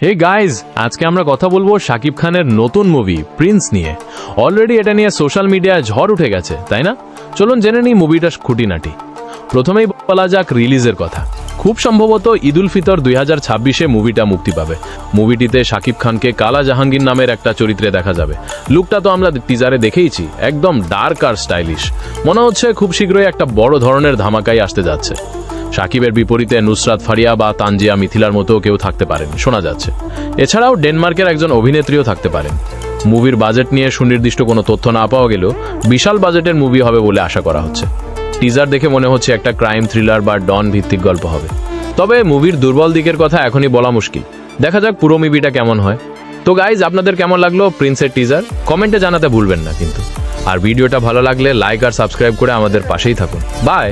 Hey guys, আজকে আমরা কথা বলবো শাকিব খানের নতুন মুভি প্রিন্স নিয়ে। অলরেডি এটা নিয়ে সোশ্যাল মিডিয়ায় ঝড় উঠে গেছে, তাই না? চলুন জেনে নিই মুভিটার খুঁটিনাটি। প্রথমেই বলা যাক রিলিজের কথা। খুব সম্ভবত ঈদুল ফিতর 2026-এ মুভিটা মুক্তি পাবে। মুভিটিতে শাকিব খানকে কালা জাহাঙ্গীর নামের একটা চরিত্রে দেখা যাবে। লুকটা তো আমরা টিজারে দেখেইছি, একদম ডার্ক আর স্টাইলিশ। মনে হচ্ছে খুব শীঘ্রই একটা বড় ধরনের ধামাকাই আসতে যাচ্ছে। শাকিবের বিপরীতে নুসরাত ফারিয়া বা তানজিয়া মিথিলার মতো কেউ থাকতে পারেন শোনা যাচ্ছে। এছাড়াও ডেনমার্কের একজন অভিনেত্রীও থাকতে পারেন। মুভির বাজেট নিয়ে সুনির্দিষ্ট কোনো তথ্য না পাওয়া গেলেও বিশাল বাজেটের মুভি হবে বলে আশা করা হচ্ছে। টিজার দেখে মনে হচ্ছে একটা ক্রাইম থ্রিলার বা ডন ভিত্তিক গল্প হবে। তবে মুভির দুর্বল দিকের কথা এখনই বলা মুশকিল। দেখা যাক পুরো মুভিটা কেমন হয়। তো গাইজ, আপনাদের কেমন লাগলো প্রিন্সের টিজার কমেন্টে জানাতে ভুলবেন না কিন্তু। আর ভিডিওটা ভালো লাগলে লাইক আর সাবস্ক্রাইব করে আমাদের পাশেই থাকুন। বাই।